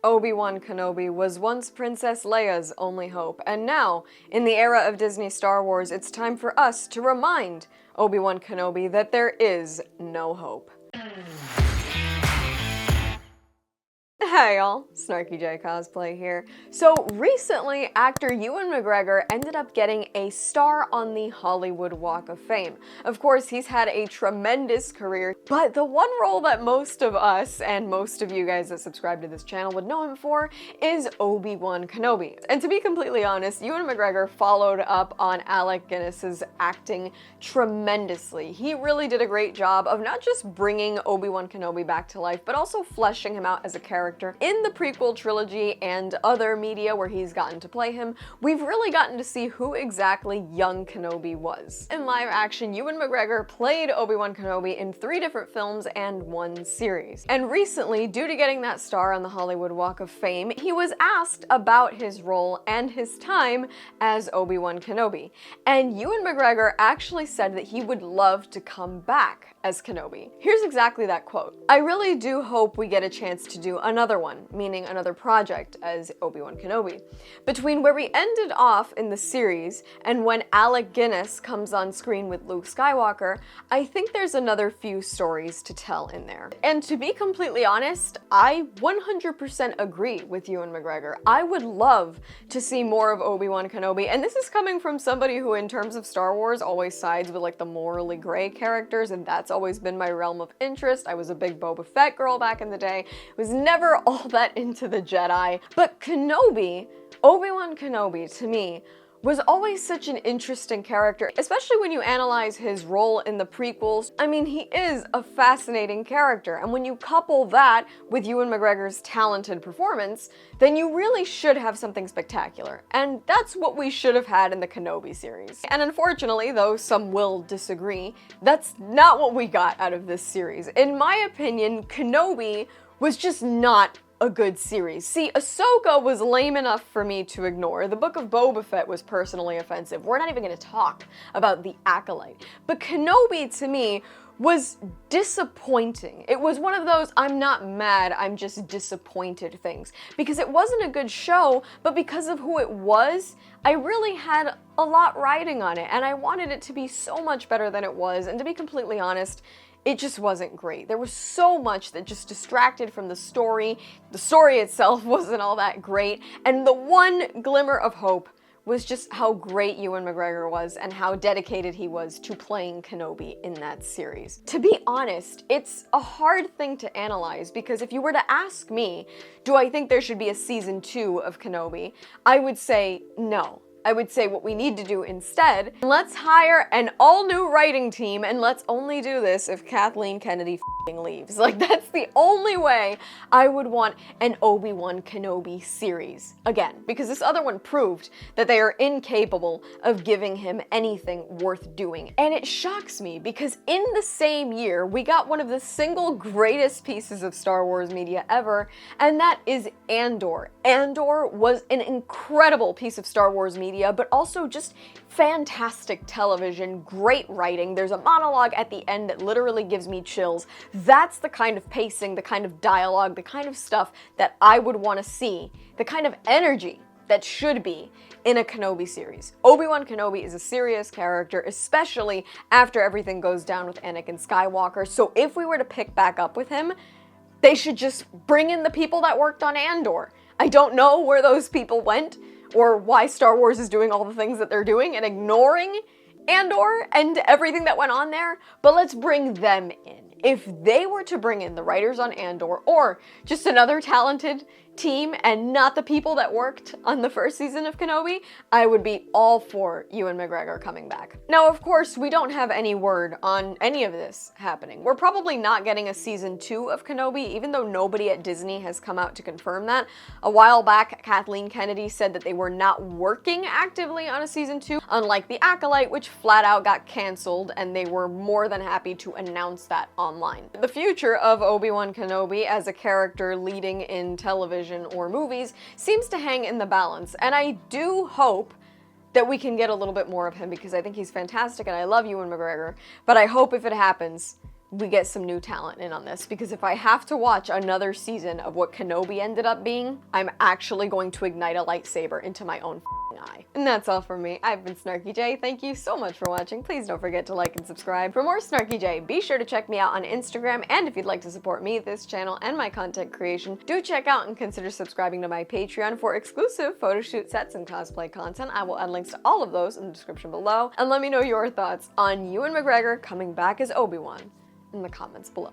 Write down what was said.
Obi-Wan Kenobi was once Princess Leia's only hope, and now, in the era of Disney Star Wars, it's time for us to remind Obi-Wan Kenobi that there is no hope. Hey y'all, SnarkyJay cosplay here. So recently, actor Ewan McGregor ended up getting a star on the Hollywood Walk of Fame. Of course, he's had a tremendous career, but the one role that most of us, and most of you guys that subscribe to this channel would know him for, is Obi-Wan Kenobi. And to be completely honest, Ewan McGregor followed up on Alec Guinness's acting tremendously. He really did a great job of not just bringing Obi-Wan Kenobi back to life, but also fleshing him out as a character. In the prequel trilogy and other media where he's gotten to play him, we've really gotten to see who exactly young Kenobi was. In live action, Ewan McGregor played Obi-Wan Kenobi in 3 different films and 1 series. And recently, due to getting that star on the Hollywood Walk of Fame, he was asked about his role and his time as Obi-Wan Kenobi. And Ewan McGregor actually said that he would love to come back as Kenobi. Here's exactly that quote. "I really do hope we get a chance to do another one," meaning another project as Obi-Wan Kenobi. "Between where we ended off in the series and when Alec Guinness comes on screen with Luke Skywalker, I think there's another few stories to tell in there." And to be completely honest, I 100% agree with Ewan McGregor. I would love to see more of Obi-Wan Kenobi, and this is coming from somebody who, in terms of Star Wars, always sides with like the morally gray characters, and that's always been my realm of interest. I was a big Boba Fett girl back in the day. It was never all that into the Jedi. But Kenobi, Obi-Wan Kenobi, to me, was always such an interesting character, especially when you analyze his role in the prequels. I mean, he is a fascinating character, and when you couple that with Ewan McGregor's talented performance, then you really should have something spectacular. And that's what we should have had in the Kenobi series. And unfortunately, though some will disagree, that's not what we got out of this series. In my opinion, Kenobi was just not a good series. See, Ahsoka was lame enough for me to ignore. The Book of Boba Fett was personally offensive. We're not even going to talk about The Acolyte. But Kenobi, to me, was disappointing. It was one of those I'm not mad, I'm just disappointed things. Because it wasn't a good show, but because of who it was, I really had a lot riding on it, and I wanted it to be so much better than it was, and to be completely honest, it just wasn't great. There was so much that just distracted from the story. The story itself wasn't all that great, and the one glimmer of hope was just how great Ewan McGregor was and how dedicated he was to playing Kenobi in that series. To be honest, it's a hard thing to analyze because if you were to ask me, do I think there should be a season 2 of Kenobi? I would say no. I would say what we need to do instead, let's hire an all-new writing team, and let's only do this if Kathleen Kennedy leaves. Like, that's the only way I would want an Obi-Wan Kenobi series. Again, because this other one proved that they are incapable of giving him anything worth doing. And it shocks me because in the same year, we got one of the single greatest pieces of Star Wars media ever, and that is Andor. Andor was an incredible piece of Star Wars media, but also just fantastic television, great writing. There's a monologue at the end that literally gives me chills. That's the kind of pacing, the kind of dialogue, the kind of stuff that I would want to see, the kind of energy that should be in a Kenobi series. Obi-Wan Kenobi is a serious character, especially after everything goes down with Anakin Skywalker, so if we were to pick back up with him, they should just bring in the people that worked on Andor. I don't know where those people went, or why Star Wars is doing all the things that they're doing and ignoring Andor and everything that went on there, but let's bring them in. If they were to bring in the writers on Andor, or just another talented team and not the people that worked on the first season of Kenobi, I would be all for Ewan McGregor coming back. Now, of course, we don't have any word on any of this happening. We're probably not getting a season 2 of Kenobi, even though nobody at Disney has come out to confirm that. A while back, Kathleen Kennedy said that they were not working actively on a season 2, unlike The Acolyte, which flat out got canceled, and they were more than happy to announce that online. The future of Obi-Wan Kenobi as a character leading in television or movies seems to hang in the balance, and I do hope that we can get a little bit more of him because I think he's fantastic and I love Ewan McGregor, but I hope if it happens we get some new talent in on this, because if I have to watch another season of what Kenobi ended up being, I'm actually going to ignite a lightsaber into my own eye. And that's all from me. I've been SnarkyJay. Thank you so much for watching. Please don't forget to like and subscribe. For more SnarkyJay, be sure to check me out on Instagram, and if you'd like to support me, this channel, and my content creation, do check out and consider subscribing to my Patreon for exclusive photo shoot sets and cosplay content. I will add links to all of those in the description below, and let me know your thoughts on Ewan McGregor coming back as Obi-Wan in the comments below.